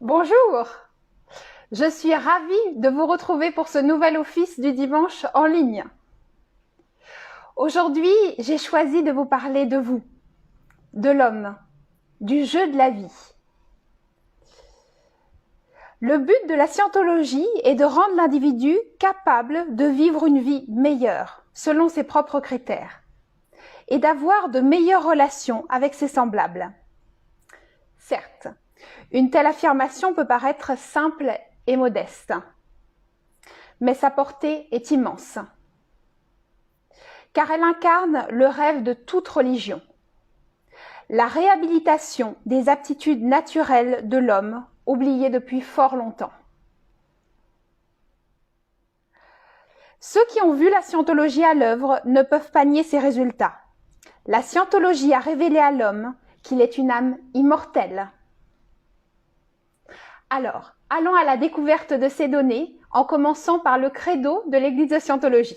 Bonjour, je suis ravie de vous retrouver pour ce nouvel office du dimanche en ligne. Aujourd'hui, j'ai choisi de vous parler de vous, de l'homme, du jeu de la vie. Le but de la scientologie est de rendre l'individu capable de vivre une vie meilleure, selon ses propres critères, et d'avoir de meilleures relations avec ses semblables. Certes, une telle affirmation peut paraître simple et modeste, mais sa portée est immense, car elle incarne le rêve de toute religion, la réhabilitation des aptitudes naturelles de l'homme oubliées depuis fort longtemps. Ceux qui ont vu la scientologie à l'œuvre ne peuvent pas nier ses résultats. La scientologie a révélé à l'homme qu'il est une âme immortelle. Alors, allons à la découverte de ces données en commençant par le credo de l'Église de Scientologie.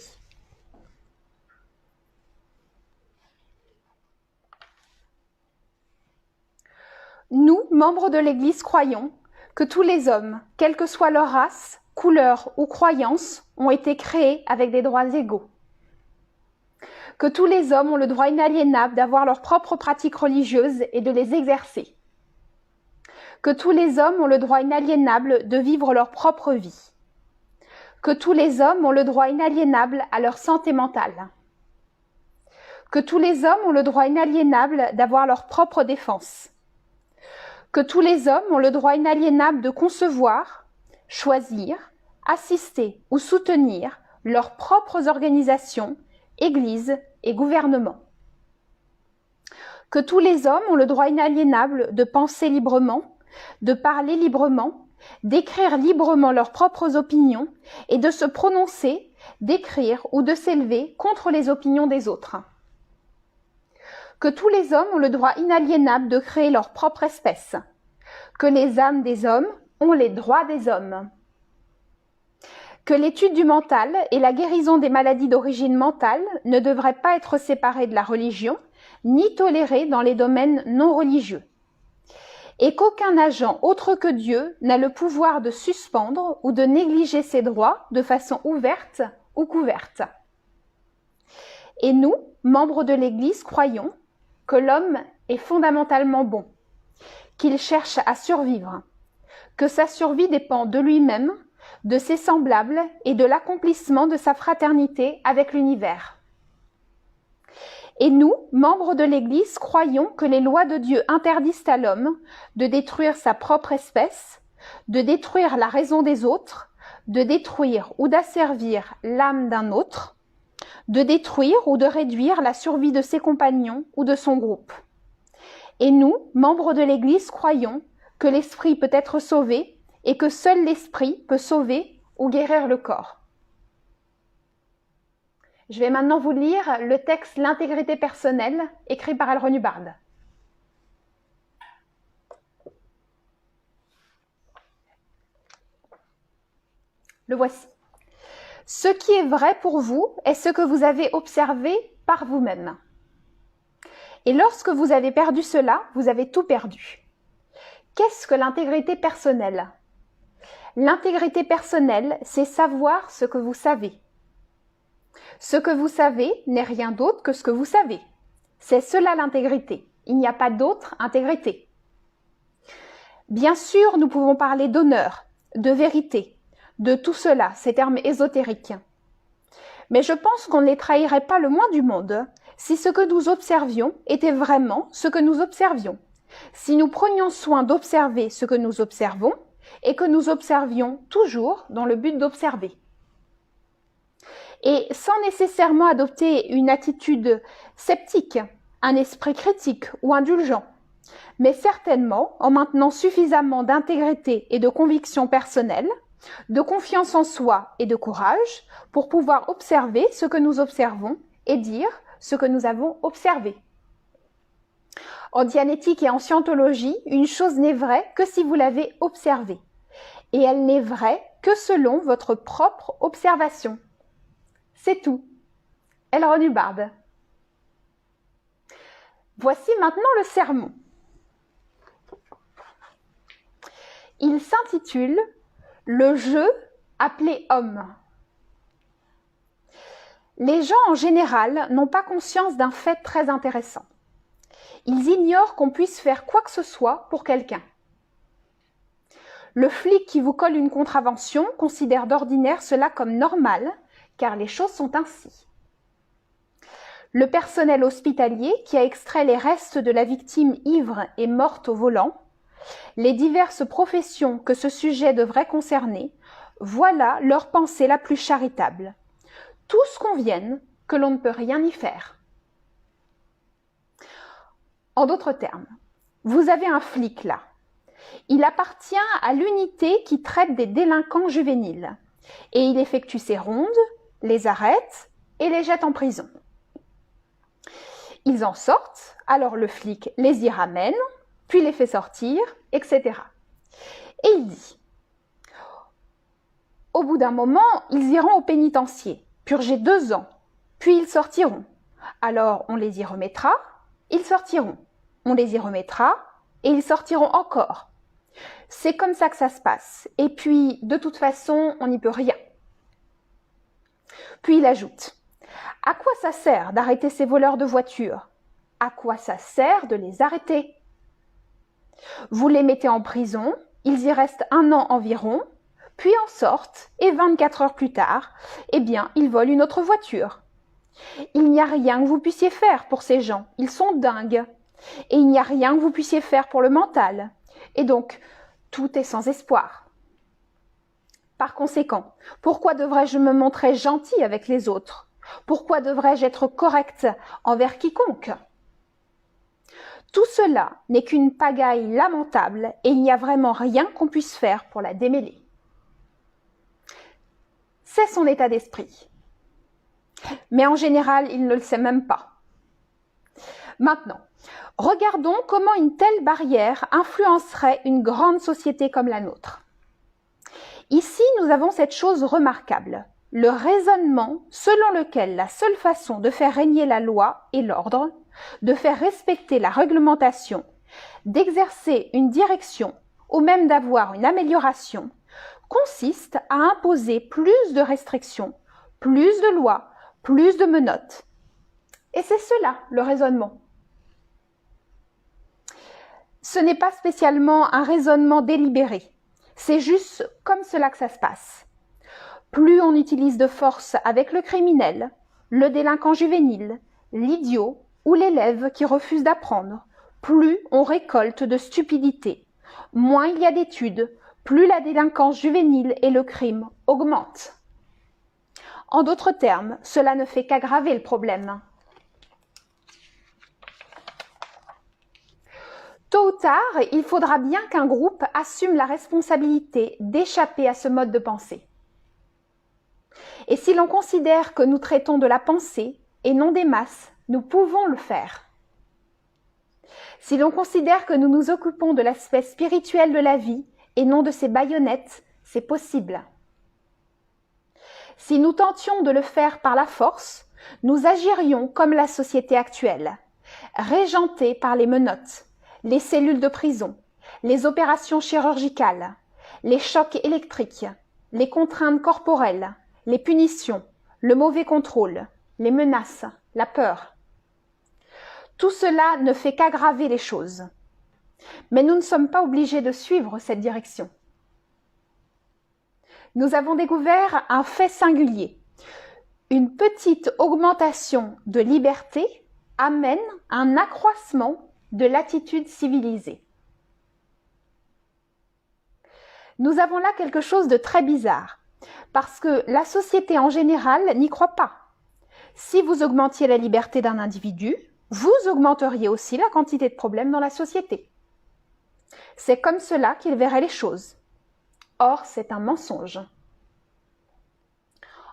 Nous, membres de l'Église, croyons que tous les hommes, quelle que soit leur race, couleur ou croyance, ont été créés avec des droits égaux. Que tous les hommes ont le droit inaliénable d'avoir leurs propres pratiques religieuses et de les exercer. Que tous les hommes ont le droit inaliénable de vivre leur propre vie. Que tous les hommes ont le droit inaliénable à leur santé mentale. Que tous les hommes ont le droit inaliénable d'avoir leur propre défense. Que tous les hommes ont le droit inaliénable de concevoir, choisir, assister ou soutenir leurs propres organisations, églises et gouvernements. Que tous les hommes ont le droit inaliénable de penser librement, de parler librement, d'écrire librement leurs propres opinions et de se prononcer, d'écrire ou de s'élever contre les opinions des autres. Que tous les hommes ont le droit inaliénable de créer leur propre espèce, que les âmes des hommes ont les droits des hommes, que l'étude du mental et la guérison des maladies d'origine mentale ne devraient pas être séparées de la religion, ni tolérées dans les domaines non religieux, et qu'aucun agent autre que Dieu n'a le pouvoir de suspendre ou de négliger ses droits de façon ouverte ou couverte. Et nous, membres de l'Église, croyons que l'homme est fondamentalement bon, qu'il cherche à survivre, que sa survie dépend de lui-même, de ses semblables et de l'accomplissement de sa fraternité avec l'univers. Et nous, membres de l'Église, croyons que les lois de Dieu interdisent à l'homme de détruire sa propre espèce, de détruire la raison des autres, de détruire ou d'asservir l'âme d'un autre, de détruire ou de réduire la survie de ses compagnons ou de son groupe. Et nous, membres de l'Église, croyons que l'esprit peut être sauvé et que seul l'esprit peut sauver ou guérir le corps. Je vais maintenant vous lire le texte L'intégrité personnelle, écrit par L. Ron Hubbard. Le voici. Ce qui est vrai pour vous est ce que vous avez observé par vous-même. Et lorsque vous avez perdu cela, vous avez tout perdu. Qu'est-ce que l'intégrité personnelle ? L'intégrité personnelle, c'est savoir ce que vous savez. Ce que vous savez n'est rien d'autre que ce que vous savez. C'est cela l'intégrité. Il n'y a pas d'autre intégrité. Bien sûr, nous pouvons parler d'honneur, de vérité, de tout cela, ces termes ésotériques. Mais je pense qu'on ne les trahirait pas le moins du monde si ce que nous observions était vraiment ce que nous observions. Si nous prenions soin d'observer ce que nous observons et que nous observions toujours dans le but d'observer. Et sans nécessairement adopter une attitude sceptique, un esprit critique ou indulgent, mais certainement en maintenant suffisamment d'intégrité et de conviction personnelle, de confiance en soi et de courage pour pouvoir observer ce que nous observons et dire ce que nous avons observé. En dianétique et en scientologie, une chose n'est vraie que si vous l'avez observée. Et elle n'est vraie que selon votre propre observation. C'est tout. L. Ron Hubbard. Voici maintenant le sermon. Il s'intitule « Le jeu appelé homme ». Les gens en général n'ont pas conscience d'un fait très intéressant. Ils ignorent qu'on puisse faire quoi que ce soit pour quelqu'un. Le flic qui vous colle une contravention considère d'ordinaire cela comme normal, car les choses sont ainsi. Le personnel hospitalier qui a extrait les restes de la victime ivre et morte au volant, les diverses professions que ce sujet devrait concerner, voilà leur pensée la plus charitable. Tous conviennent que l'on ne peut rien y faire. En d'autres termes, vous avez un flic là. Il appartient à l'unité qui traite des délinquants juvéniles et il effectue ses rondes, les arrête et les jette en prison. Ils en sortent, alors le flic les y ramène, puis les fait sortir, etc. Et il dit, au bout d'un moment, ils iront au pénitencier, purger 2 ans, puis ils sortiront. Alors on les y remettra, ils sortiront. On les y remettra et ils sortiront encore. C'est comme ça que ça se passe. Et puis, de toute façon, on n'y peut rien. Puis il ajoute, à quoi ça sert d'arrêter ces voleurs de voitures? À quoi ça sert de les arrêter? Vous les mettez en prison, ils y restent 1 an environ, puis en sortent, et 24 heures plus tard, eh bien, ils volent une autre voiture. Il n'y a rien que vous puissiez faire pour ces gens, ils sont dingues. Et il n'y a rien que vous puissiez faire pour le mental. Et donc, tout est sans espoir. Par conséquent, pourquoi devrais-je me montrer gentil avec les autres? Pourquoi devrais-je être correct envers quiconque? Tout cela n'est qu'une pagaille lamentable et il n'y a vraiment rien qu'on puisse faire pour la démêler. C'est son état d'esprit. Mais en général, il ne le sait même pas. Maintenant, regardons comment une telle barrière influencerait une grande société comme la nôtre. Ici, nous avons cette chose remarquable, le raisonnement selon lequel la seule façon de faire régner la loi et l'ordre, de faire respecter la réglementation, d'exercer une direction ou même d'avoir une amélioration, consiste à imposer plus de restrictions, plus de lois, plus de menottes. Et c'est cela, le raisonnement. Ce n'est pas spécialement un raisonnement délibéré, c'est juste comme cela que ça se passe. Plus on utilise de force avec le criminel, le délinquant juvénile, l'idiot ou l'élève qui refuse d'apprendre, plus on récolte de stupidité. Moins il y a d'études, plus la délinquance juvénile et le crime augmentent. En d'autres termes, cela ne fait qu'aggraver le problème. Tôt ou tard, il faudra bien qu'un groupe assume la responsabilité d'échapper à ce mode de pensée. Et si l'on considère que nous traitons de la pensée et non des masses, nous pouvons le faire. Si l'on considère que nous nous occupons de l'aspect spirituel de la vie et non de ses baïonnettes, c'est possible. Si nous tentions de le faire par la force, nous agirions comme la société actuelle, régentée par les menottes, les cellules de prison, les opérations chirurgicales, les chocs électriques, les contraintes corporelles, les punitions, le mauvais contrôle, les menaces, la peur. Tout cela ne fait qu'aggraver les choses. Mais nous ne sommes pas obligés de suivre cette direction. Nous avons découvert un fait singulier. Une petite augmentation de liberté amène un accroissement de l'attitude civilisée. Nous avons là quelque chose de très bizarre, parce que la société en général n'y croit pas. Si vous augmentiez la liberté d'un individu, vous augmenteriez aussi la quantité de problèmes dans la société. C'est comme cela qu'il verrait les choses. Or, c'est un mensonge.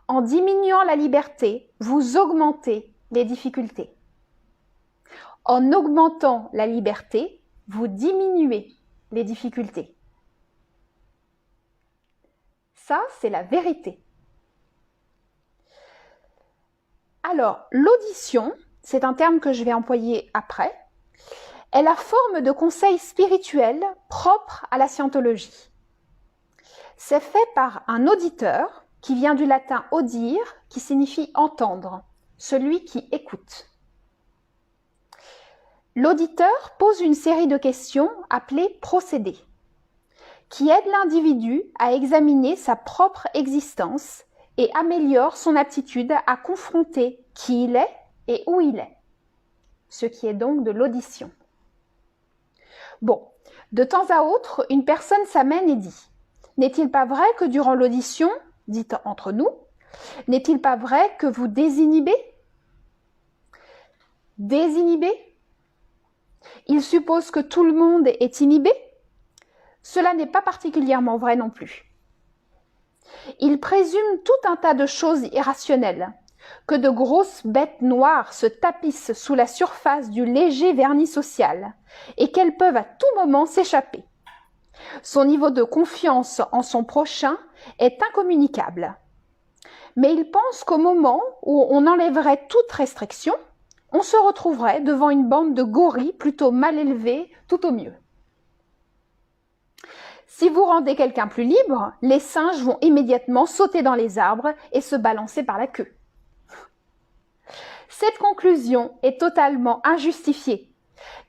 En diminuant la liberté, vous augmentez les difficultés. En augmentant la liberté, vous diminuez les difficultés. Ça, c'est la vérité. Alors, l'audition, c'est un terme que je vais employer après, est la forme de conseil spirituel propre à la scientologie. C'est fait par un auditeur, qui vient du latin audire, qui signifie entendre, celui qui écoute. L'auditeur pose une série de questions appelées procédés, qui aident l'individu à examiner sa propre existence et améliorent son aptitude à confronter qui il est et où il est, ce qui est donc de l'audition. Bon, de temps à autre, une personne s'amène et dit « N'est-il pas vrai que durant l'audition, dites entre nous, n'est-il pas vrai que vous désinhibez ?» Désinhibez? Il suppose que tout le monde est inhibé? Cela n'est pas particulièrement vrai non plus. Il présume tout un tas de choses irrationnelles, que de grosses bêtes noires se tapissent sous la surface du léger vernis social et qu'elles peuvent à tout moment s'échapper. Son niveau de confiance en son prochain est incommunicable. Mais il pense qu'au moment où on enlèverait toute restriction, on se retrouverait devant une bande de gorilles plutôt mal élevés, tout au mieux. Si vous rendez quelqu'un plus libre, les singes vont immédiatement sauter dans les arbres et se balancer par la queue. Cette conclusion est totalement injustifiée,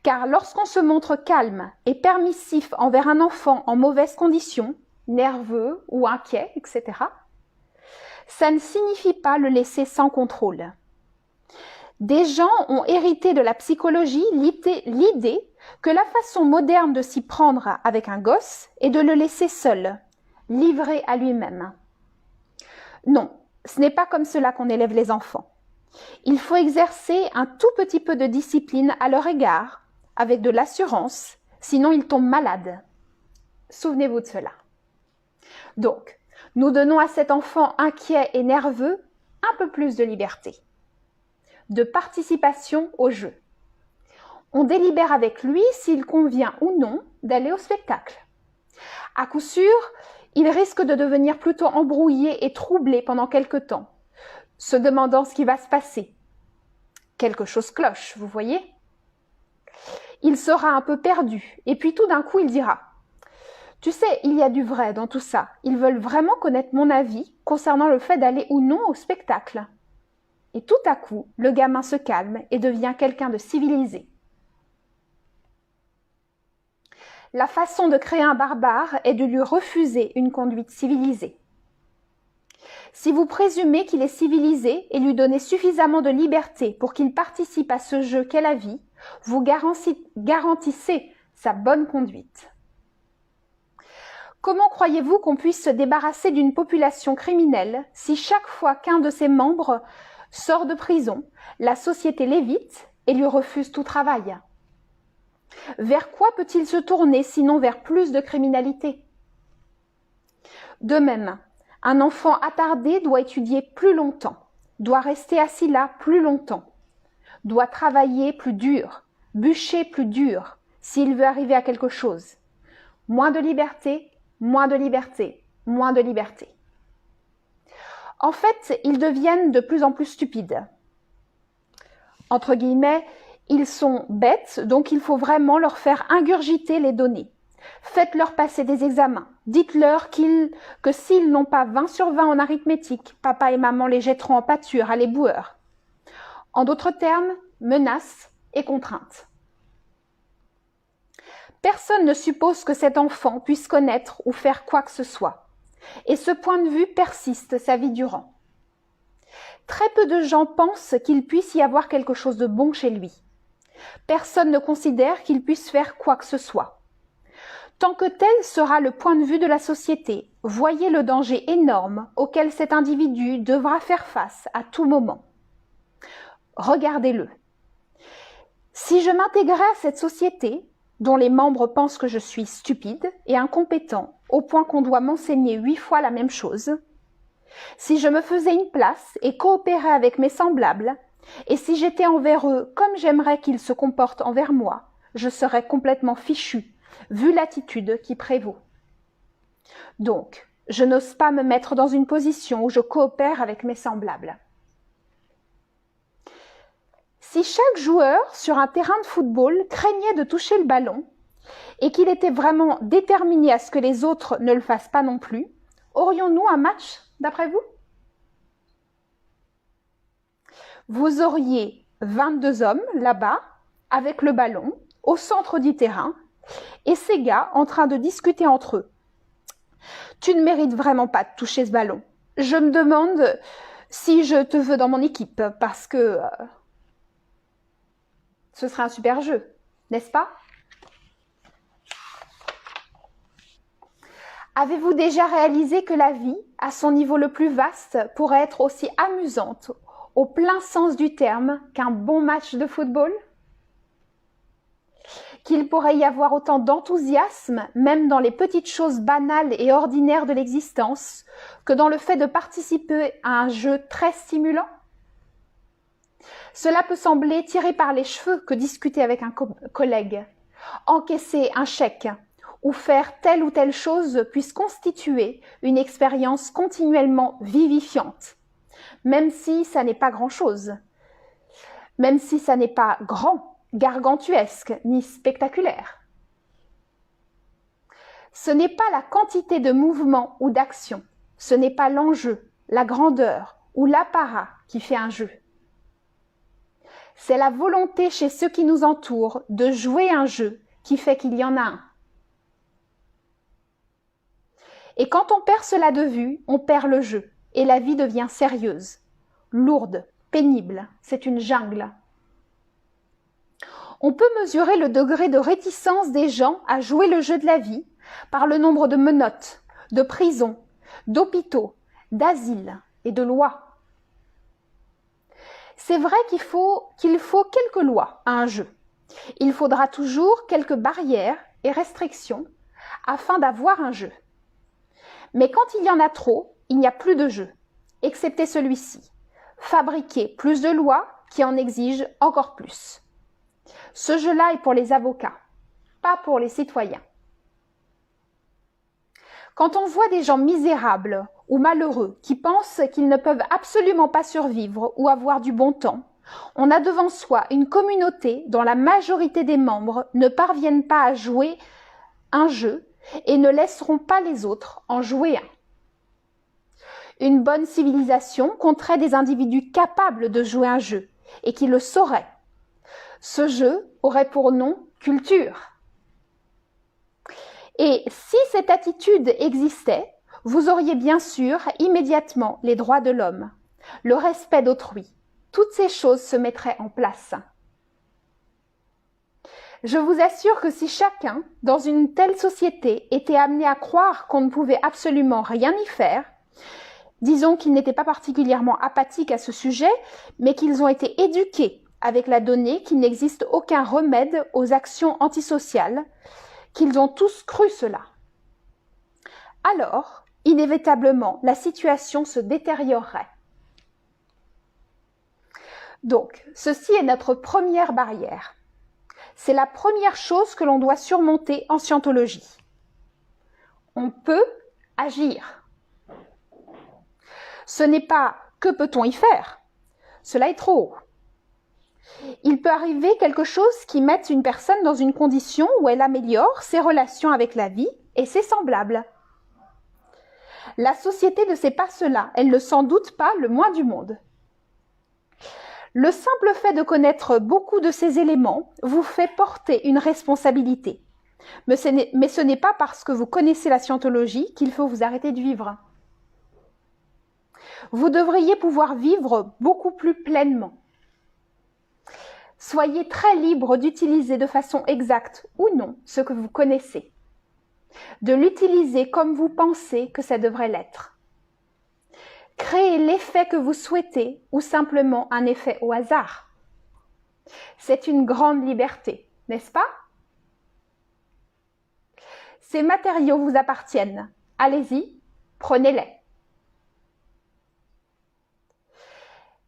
car lorsqu'on se montre calme et permissif envers un enfant en mauvaise condition, nerveux ou inquiet, etc., ça ne signifie pas le laisser sans contrôle. Des gens ont hérité de la psychologie l'idée que la façon moderne de s'y prendre avec un gosse est de le laisser seul, livré à lui-même. Non, ce n'est pas comme cela qu'on élève les enfants. Il faut exercer un tout petit peu de discipline à leur égard, avec de l'assurance, sinon ils tombent malades. Souvenez-vous de cela. Donc, nous donnons à cet enfant inquiet et nerveux un peu plus de liberté, de participation au jeu. On délibère avec lui s'il convient ou non d'aller au spectacle. À coup sûr, il risque de devenir plutôt embrouillé et troublé pendant quelque temps, se demandant ce qui va se passer. Quelque chose cloche, vous voyez? Il sera un peu perdu, et puis tout d'un coup il dira « Tu sais, il y a du vrai dans tout ça. Ils veulent vraiment connaître mon avis concernant le fait d'aller ou non au spectacle. » Et tout à coup, le gamin se calme et devient quelqu'un de civilisé. La façon de créer un barbare est de lui refuser une conduite civilisée. Si vous présumez qu'il est civilisé et lui donnez suffisamment de liberté pour qu'il participe à ce jeu qu'est la vie, vous garantissez sa bonne conduite. Comment croyez-vous qu'on puisse se débarrasser d'une population criminelle si chaque fois qu'un de ses membres sort de prison, la société l'évite et lui refuse tout travail? Vers quoi peut-il se tourner sinon vers plus de criminalité? De même, un enfant attardé doit étudier plus longtemps, doit rester assis là plus longtemps, doit travailler plus dur, bûcher plus dur, s'il veut arriver à quelque chose. Moins de liberté, moins de liberté, moins de liberté. En fait, ils deviennent de plus en plus stupides. Entre guillemets, ils sont bêtes, donc il faut vraiment leur faire ingurgiter les données. Faites-leur passer des examens. Dites-leur que s'ils n'ont pas 20 sur 20 en arithmétique, papa et maman les jetteront en pâture à l'éboueur. En d'autres termes, menaces et contraintes. Personne ne suppose que cet enfant puisse connaître ou faire quoi que ce soit. Et ce point de vue persiste sa vie durant. Très peu de gens pensent qu'il puisse y avoir quelque chose de bon chez lui. Personne ne considère qu'il puisse faire quoi que ce soit. Tant que tel sera le point de vue de la société, voyez le danger énorme auquel cet individu devra faire face à tout moment. Regardez-le. Si je m'intégrais à cette société, dont les membres pensent que je suis stupide et incompétent au point qu'on doit m'enseigner 8 fois la même chose, si je me faisais une place et coopérais avec mes semblables, et si j'étais envers eux comme j'aimerais qu'ils se comportent envers moi, je serais complètement fichu, vu l'attitude qui prévaut. Donc, je n'ose pas me mettre dans une position où je coopère avec mes semblables. Si chaque joueur sur un terrain de football craignait de toucher le ballon et qu'il était vraiment déterminé à ce que les autres ne le fassent pas non plus, Aurions-nous un match, d'après vous? Vous auriez 22 hommes là-bas, avec le ballon, au centre du terrain, et ces gars en train de discuter entre eux. Tu ne mérites vraiment pas de toucher ce ballon. Je me demande si je te veux dans mon équipe, parce que ce serait un super jeu, n'est-ce pas? Avez-vous déjà réalisé que la vie, à son niveau le plus vaste, pourrait être aussi amusante, au plein sens du terme, qu'un bon match de football? Qu'il pourrait y avoir autant d'enthousiasme, même dans les petites choses banales et ordinaires de l'existence, que dans le fait de participer à un jeu très stimulant? Cela peut sembler tiré par les cheveux que discuter avec un collègue, encaisser un chèque ou faire telle ou telle chose puisse constituer une expérience continuellement vivifiante, même si ça n'est pas grand-chose, même si ça n'est pas grand, gargantuesque ni spectaculaire. Ce n'est pas la quantité de mouvements ou d'actions, ce n'est pas l'enjeu, la grandeur ou l'apparat qui fait un jeu. C'est la volonté chez ceux qui nous entourent de jouer un jeu qui fait qu'il y en a un. Et quand on perd cela de vue, on perd le jeu et la vie devient sérieuse, lourde, pénible, c'est une jungle. On peut mesurer le degré de réticence des gens à jouer le jeu de la vie par le nombre de menottes, de prisons, d'hôpitaux, d'asiles et de lois. C'est vrai qu'il faut quelques lois à un jeu. Il faudra toujours quelques barrières et restrictions afin d'avoir un jeu. Mais quand il y en a trop, il n'y a plus de jeu, excepté celui-ci. Fabriquer plus de lois qui en exigent encore plus. Ce jeu-là est pour les avocats, pas pour les citoyens. Quand on voit des gens misérables ou malheureux qui pensent qu'ils ne peuvent absolument pas survivre ou avoir du bon temps, on a devant soi une communauté dont la majorité des membres ne parviennent pas à jouer un jeu et ne laisseront pas les autres en jouer un. Une bonne civilisation compterait des individus capables de jouer un jeu et qui le sauraient. Ce jeu aurait pour nom culture. Et si cette attitude existait, vous auriez bien sûr immédiatement les droits de l'homme, le respect d'autrui. Toutes ces choses se mettraient en place. Je vous assure que si chacun, dans une telle société, était amené à croire qu'on ne pouvait absolument rien y faire, disons qu'ils n'étaient pas particulièrement apathiques à ce sujet, mais qu'ils ont été éduqués avec la donnée qu'il n'existe aucun remède aux actions antisociales, qu'ils ont tous cru cela. Alors, inévitablement, la situation se détériorerait. Donc, ceci est notre première barrière. C'est la première chose que l'on doit surmonter en scientologie. On peut agir. Ce n'est pas « que peut-on y faire ?» Cela est trop haut. Il peut arriver quelque chose qui mette une personne dans une condition où elle améliore ses relations avec la vie et ses semblables. La société ne sait pas cela, elle ne s'en doute pas le moins du monde. Le simple fait de connaître beaucoup de ces éléments vous fait porter une responsabilité. Mais ce n'est pas parce que vous connaissez la scientologie qu'il faut vous arrêter de vivre. Vous devriez pouvoir vivre beaucoup plus pleinement. Soyez très libre d'utiliser de façon exacte ou non ce que vous connaissez. De l'utiliser comme vous pensez que ça devrait l'être. Créez l'effet que vous souhaitez ou simplement un effet au hasard. C'est une grande liberté, n'est-ce pas? Ces matériaux vous appartiennent. Allez-y, prenez-les.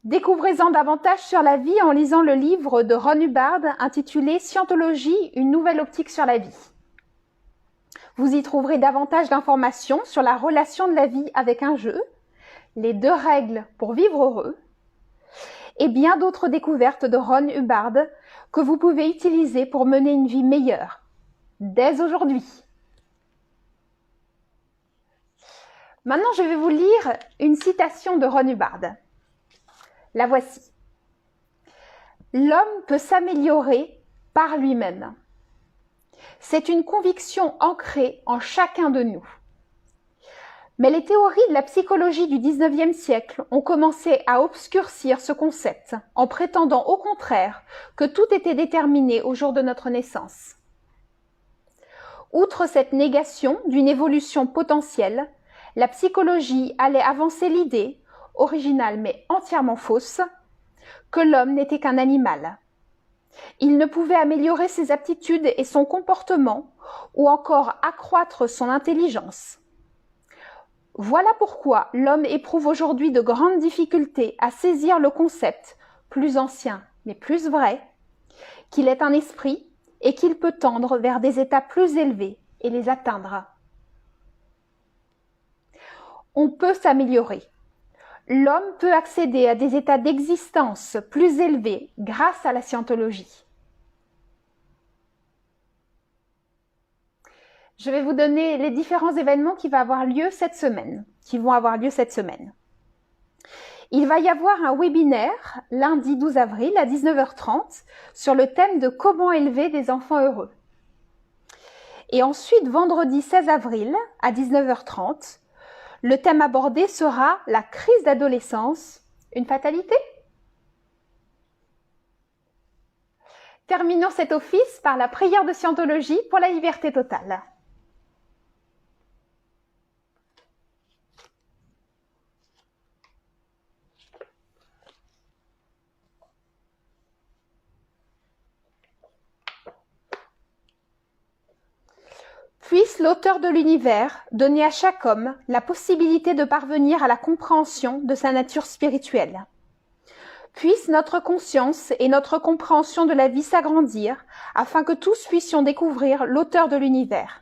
Découvrez-en davantage sur la vie en lisant le livre de Ron Hubbard intitulé « Scientologie, une nouvelle optique sur la vie ». Vous y trouverez davantage d'informations sur la relation de la vie avec un jeu, les 2 règles pour vivre heureux, et bien d'autres découvertes de Ron Hubbard que vous pouvez utiliser pour mener une vie meilleure, dès aujourd'hui. Maintenant, je vais vous lire une citation de Ron Hubbard. La voici. L'homme peut s'améliorer par lui-même. C'est une conviction ancrée en chacun de nous. Mais les théories de la psychologie du XIXe siècle ont commencé à obscurcir ce concept en prétendant au contraire que tout était déterminé au jour de notre naissance. Outre cette négation d'une évolution potentielle, la psychologie allait avancer l'idée, originale mais entièrement fausse, que l'homme n'était qu'un animal. Il ne pouvait améliorer ses aptitudes et son comportement ou encore accroître son intelligence. Voilà pourquoi l'homme éprouve aujourd'hui de grandes difficultés à saisir le concept, plus ancien mais plus vrai, qu'il est un esprit et qu'il peut tendre vers des états plus élevés et les atteindre. On peut s'améliorer. L'homme peut accéder à des états d'existence plus élevés grâce à la scientologie. Je vais vous donner les différents événements qui vont avoir lieu cette semaine. Il va y avoir un webinaire lundi 12 avril à 19h30 sur le thème de comment élever des enfants heureux. Et ensuite, vendredi 16 avril à 19h30, le thème abordé sera la crise d'adolescence, une fatalité? Terminons cet office par la prière de scientologie pour la liberté totale. Puisse l'auteur de l'univers donner à chaque homme la possibilité de parvenir à la compréhension de sa nature spirituelle. Puisse notre conscience et notre compréhension de la vie s'agrandir afin que tous puissions découvrir l'auteur de l'univers.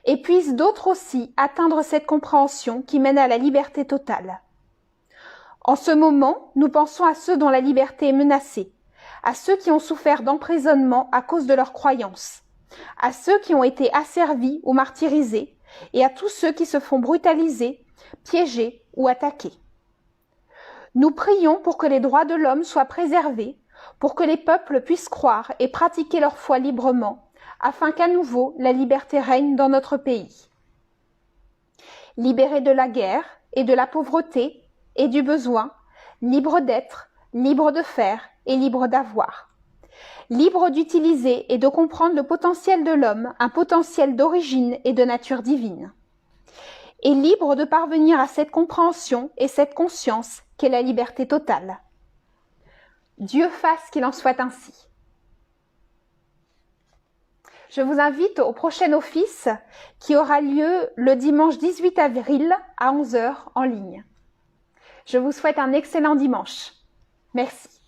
Et puissent d'autres aussi atteindre cette compréhension qui mène à la liberté totale. En ce moment, nous pensons à ceux dont la liberté est menacée, à ceux qui ont souffert d'emprisonnement à cause de leurs croyances, à ceux qui ont été asservis ou martyrisés, et à tous ceux qui se font brutaliser, piéger ou attaquer. Nous prions pour que les droits de l'homme soient préservés, pour que les peuples puissent croire et pratiquer leur foi librement, afin qu'à nouveau la liberté règne dans notre pays. Libérés de la guerre et de la pauvreté et du besoin, libres d'être, libres de faire et libres d'avoir. Libre d'utiliser et de comprendre le potentiel de l'homme, un potentiel d'origine et de nature divine. Et libre de parvenir à cette compréhension et cette conscience qu'est la liberté totale. Dieu fasse qu'il en soit ainsi. Je vous invite au prochain office qui aura lieu le dimanche 18 avril à 11h en ligne. Je vous souhaite un excellent dimanche. Merci.